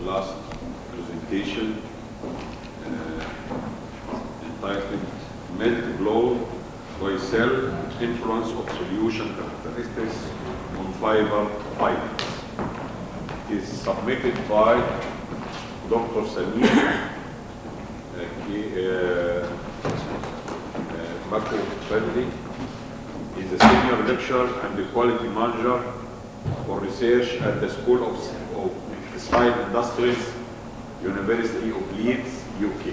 last presentation entitled Melt-Blown Lyocell Influence of Solution Characteristics on Fibres. It is submitted by Dr. Samir Mukhopadhyay. He is a senior lecturer and the quality manager for research at the School of Textile Industries, University of Leeds, UK.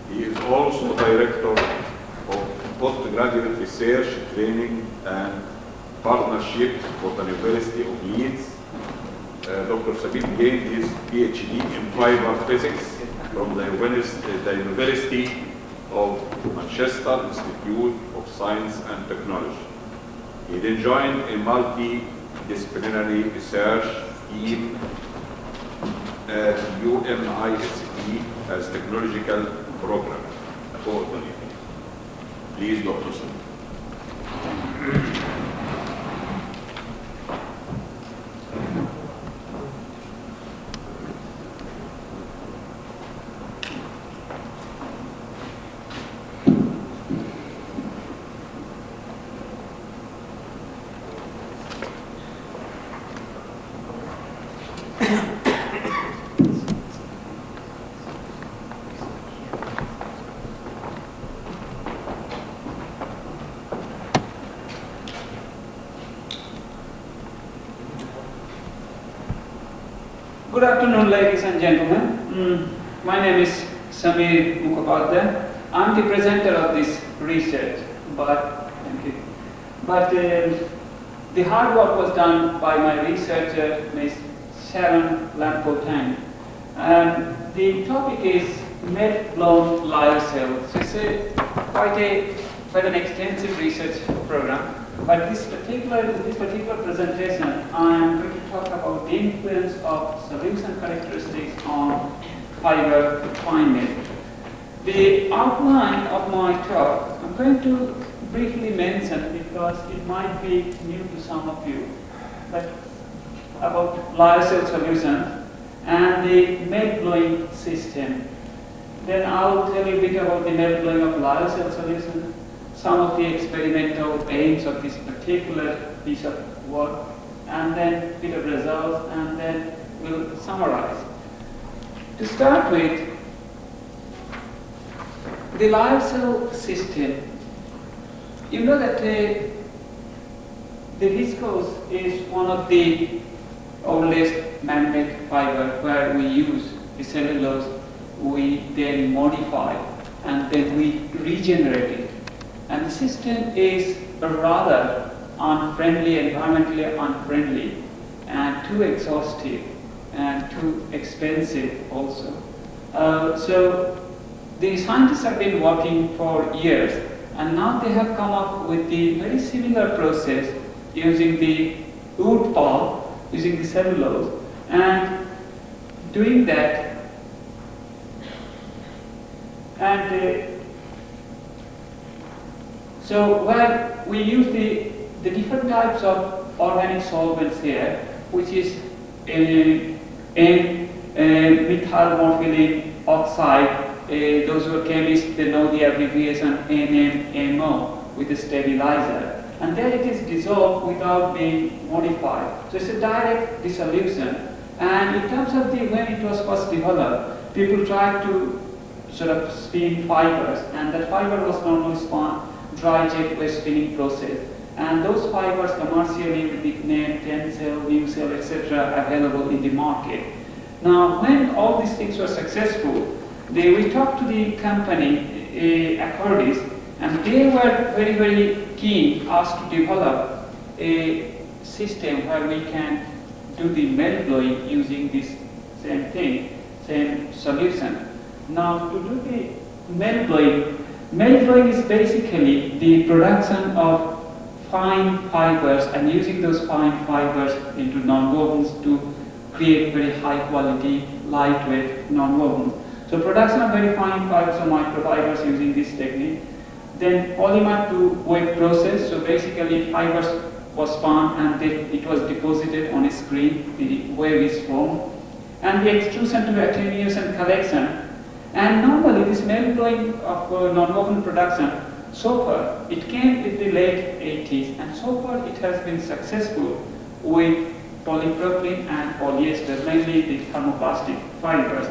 He is also director of postgraduate research, training and partnership for the University of Leeds. Dr. Sabit gained his PhD in fiber physics from the University of Manchester Institute of Science and Technology. He then joined a multidisciplinary research team at UMIST as technological program coordinator. Please, Dr. Sabit. Good afternoon, ladies and gentlemen. My name is Samir Mukhopadhyay. I'm the presenter of this research, but the hard work was done by my researcher, Ms. Sharon Tang. And the topic is melt-blown lyocell. So it's quite an extensive research program. But this particular presentation, I am going to talk about the influence of solution characteristics on fiber fineness. The outline of my talk, I'm going to briefly mention because it might be new to some of you, but about lyocell solution and the melt-blowing system. Then I'll tell you a bit about the melt-blowing of lyocell solution, some of the experimental aims of this particular piece of work, and then a bit of results, and then we'll summarize. To start with, the lyocell system, you know that the viscose is one of the oldest man-made fiber where we use the cellulose, we then modify, and then we regenerate it. And the system is rather unfriendly, environmentally unfriendly, and too exhaustive, and too expensive also. So the scientists have been working for years, and now they have come up with the very similar process using the wood pulp, using the cellulose, and doing that. So where we use the different types of organic solvents here, which is N-methyl morpholine-N-oxide. Those who are chemists, they know the abbreviation NMMO with the stabilizer. And then it is dissolved without being modified. So it's a direct dissolution. And in terms of when it was first developed, people tried to sort of spin fibers, and that fiber was normally spun dry jet wave spinning process. And those fibers commercially with the name Tencel, Lyocell, etc. available in the market. Now, when all these things were successful, we talked to the company, Accordis, and they were very, very keen us to develop a system where we can do the melt blowing using this same thing, same solution. Now, to do the melt blowing is basically the production of fine fibers and using those fine fibers into nonwovens to create very high quality, lightweight nonwovens. So production of very fine fibers or microfibers using this technique. Then polymer to wave process, so basically fibers was spun and then it was deposited on a screen, the wave is formed. and the extrusion to attenuation collection. And normally this melt blowing of non-woven production, so far it came with the late 80s, and so far it has been successful with polypropylene and polyester, mainly the thermoplastic fibers.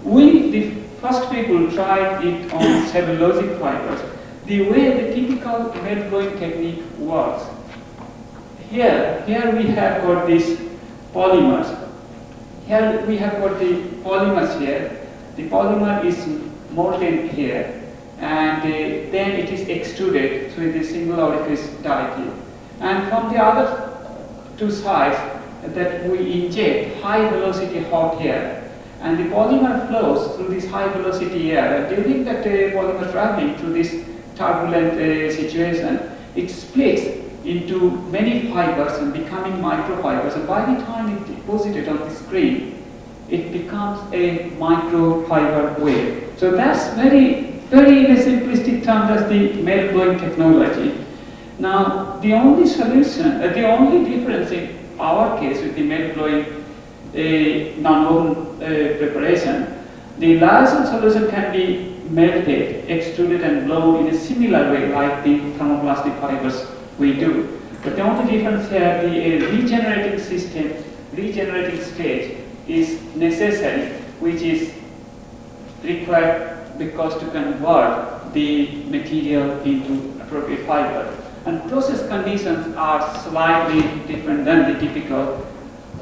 We, the first people, tried it on cellulosic fibers. The way the typical melt blowing technique works. Here we have got these polymers. Here we have got the polymers here. The polymer is molten here, and then it is extruded through the single orifice die tube. And from the other two sides, that we inject high velocity hot air, and the polymer flows through this high velocity air. And during that polymer traveling through this turbulent situation, it splits into many fibers and becoming microfibers, and by the time it deposited on the screen, it becomes a microfiber wave. So that's very in a simplistic term, that's the melt blowing technology. Now, the only solution, the only difference in our case with the melt blowing non-woven preparation, the Lyocell solution can be melted, extruded and blown in a similar way like the thermoplastic fibers we do. But the only difference here, the regenerating system, regenerating stage is necessary, which is required because to convert the material into appropriate fiber. And process conditions are slightly different than the typical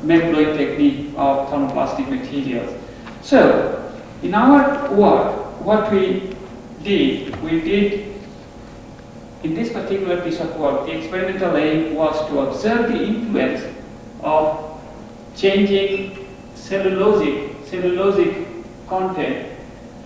melt blowing technique of thermoplastic materials. So, in our work, what we did in this particular piece of work, the experimental aim was to observe the influence of changing cellulosic content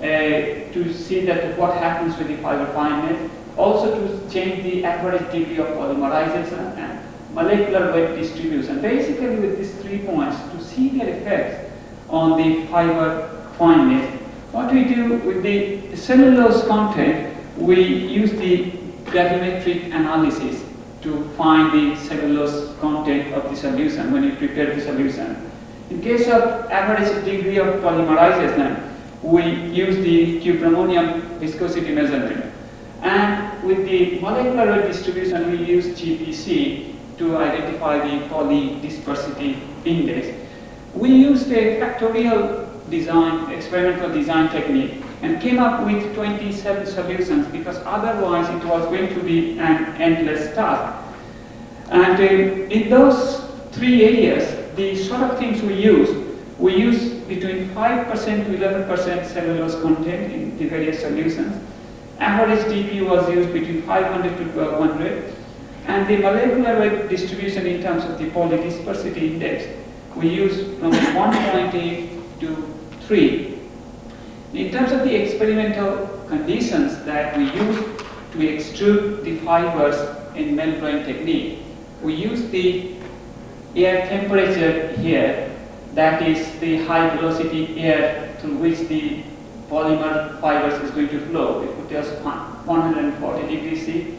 to see that what happens with the fiber fineness, also to change the average degree of polymerization and molecular weight distribution. Basically with these 3 points, to see their effects on the fiber fineness. What we do with the cellulose content, we use the gravimetric analysis to find the cellulose content of the solution when you prepare the solution. In case of average degree of polymerization, we use the cupramonium viscosity measurement. And with the molecular weight distribution, we use GPC to identify the polydispersity index. We used a factorial design, experimental design technique, and came up with 27 solutions, because otherwise it was going to be an endless task. And in those 3 areas, the sort of things we use between 5% to 11% cellulose content in the various solutions. Average DP was used between 500 to 1200, and the molecular weight distribution in terms of the polydispersity index, we use from 1.8 to 3. In terms of the experimental conditions that we use to extrude the fibers in melt blowing technique, we use the air temperature here, that is the high velocity air through which the polymer fibers is going to flow. It put us 140 degrees C,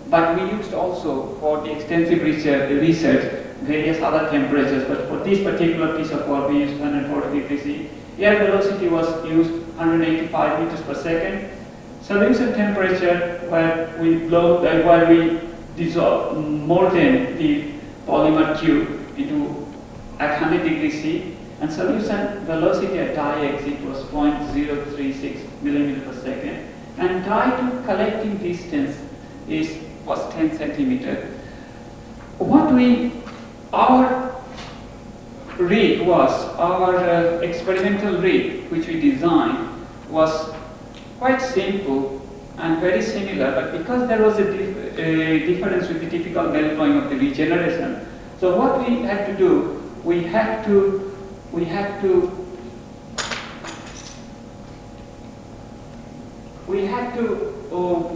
but we used also for the extensive research various other temperatures, but for this particular piece of work we used 140 degrees C. Air velocity was used 185 meters per second. Solution temperature where we dissolve, molten the polymer tube into at 100 degrees C, and solution velocity at die exit was 0.036 millimeter per second, and die to collecting distance was 10 centimeter. Our rig was, our experimental rig which we designed was quite simple and very similar, but because there was a difference with the typical melt blowing of the regeneration, so what we had to do, we had to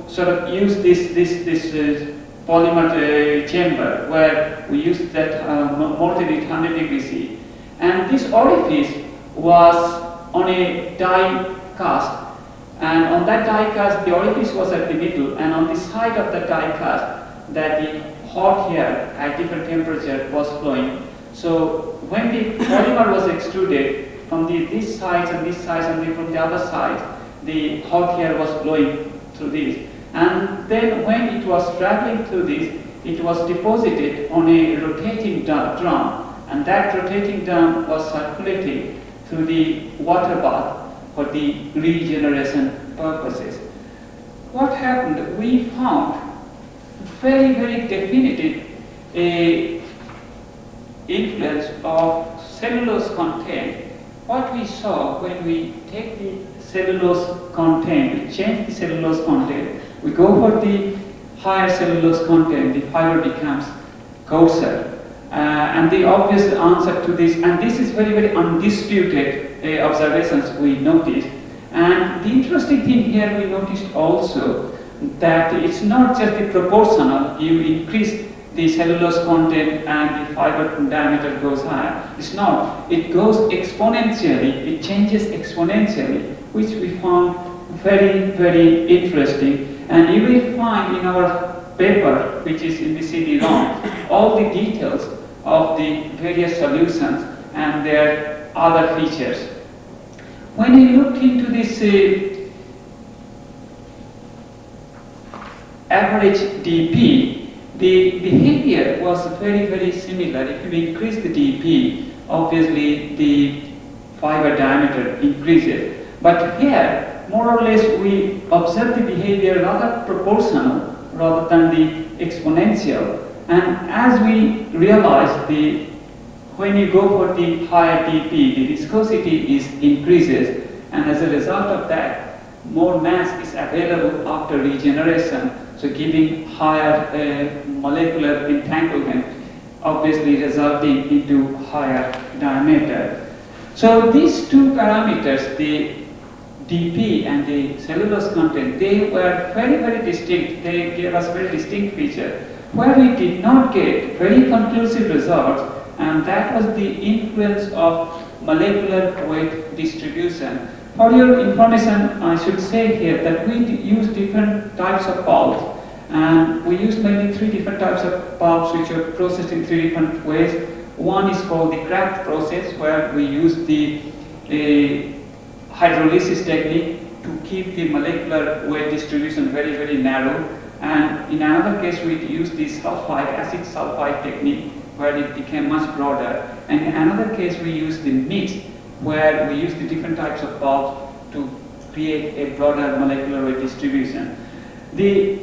sort of use this polymer chamber where we used that molten at 100 degrees C, and this orifice was on a die cast, and on that die cast the orifice was at the middle, and on the side of the die cast that the hot air at different temperature was flowing. So when the polymer was extruded, from this side and this side, and then from the other side, the hot air was blowing through this. And then when it was traveling through this, it was deposited on a rotating drum, and that rotating drum was circulating through the water bath for the regeneration purposes. What happened? We found very, very definitive influence of cellulose content. What we saw when we take the cellulose content, we change the cellulose content, we go for the higher cellulose content, the fiber becomes coarser. And the obvious answer to this, and this is very, very undisputed observations we noticed. And the interesting thing here, we noticed also that it's not just the proportional, you increase the cellulose content and the fiber diameter goes higher. It's not. It goes exponentially, it changes exponentially, which we found very, very interesting. And you will find in our paper, which is in the CD-ROM, all the details of the various solutions and their other features. When you look into this average dP, the behavior was very, very similar. If you increase the dP, obviously the fiber diameter increases. But here, more or less, we observe the behavior rather proportional rather than the exponential. And as we realize, when you go for the higher dP, the viscosity increases, and as a result of that, more mass is available after regeneration, so giving higher molecular entanglement, obviously resulting into higher diameter. So these two parameters, the dP and the cellulose content, they were very, very distinct. They gave us very distinct features. Where we did not get very conclusive results, and that was the influence of molecular weight distribution. For your information, I should say here that we use different types of pulps, and we use mainly 3 different types of pulps which are processed in 3 different ways. One is called the Kraft process, where we use the hydrolysis technique to keep the molecular weight distribution very, very narrow. And in another case, we use the acid sulfide technique, where it became much broader. And in another case, we use the mix, where we use the different types of pulp to create a broader molecular weight distribution.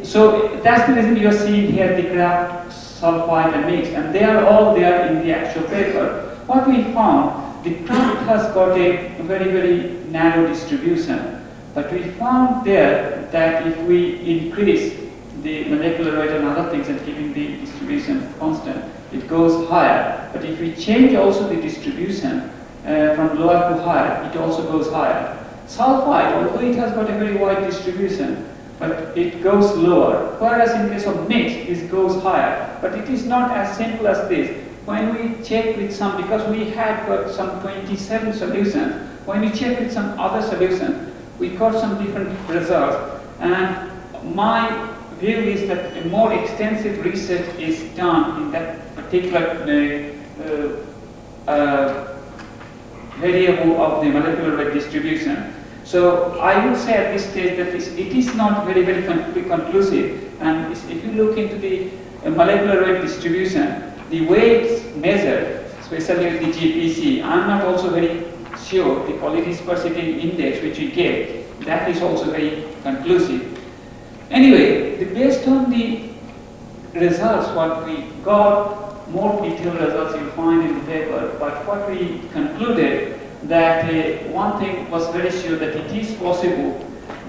So that's the reason you're seeing here the Kraft, sulfide, and mix, and they are all there in the actual paper. What we found, the Kraft has got a very, very narrow distribution, but we found there that if we increase the molecular weight and other things and keeping the distribution constant, it goes higher. But if we change also the distribution from lower to higher, it also goes higher. Sulfide, although it has got a very wide distribution, but it goes lower. Whereas in case of mix, it goes higher. But it is not as simple as this. When we check with some, because we had got some 27 solutions, when we check with some other solutions, we got some different results. And my view is that a more extensive research is done in that particular variable of the molecular weight distribution. So I would say at this stage that it is not very, very conclusive. And if you look into the molecular weight distribution, the weights measured, especially with the GPC, I'm not also very sure the quality sparsity index which we get, that is also very conclusive. Anyway, based on the results, what we got, more detailed results you'll find in the paper, but what we concluded that one thing was very sure, that it is possible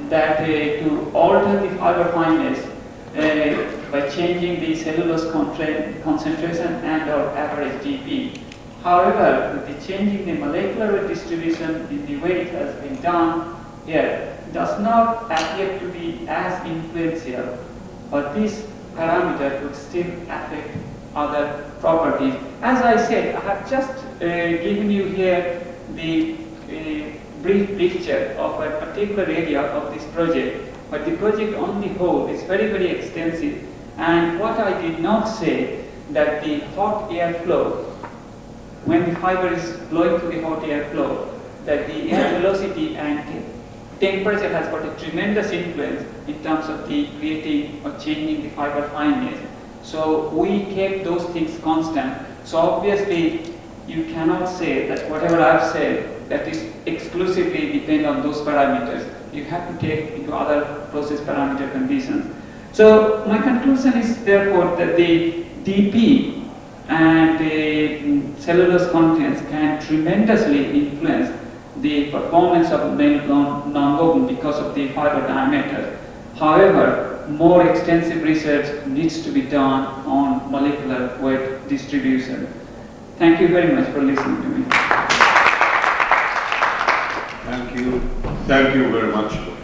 that to alter the fiber fineness by changing the cellulose concentration and or average dP. However, with the changing the molecular weight distribution in the way it has been done here, does not appear to be as influential, but this parameter would still affect other properties. As I said, I have just given you here the brief picture of a particular area of this project, but the project on the whole is very, very extensive. And what I did not say, that the hot air flow, when the fiber is blowing through the hot air flow, that the air velocity and temperature has got a tremendous influence in terms of the creating or changing the fiber fineness. So we kept those things constant. So obviously you cannot say that whatever I've said that is exclusively depend on those parameters. You have to take into other process parameter conditions. So my conclusion is therefore that the DP and the cellulose contents can tremendously influence the performance of nonwoven because of the fiber diameter. However, more extensive research needs to be done on molecular weight distribution. Thank you very much for listening to me. Thank you. Thank you very much.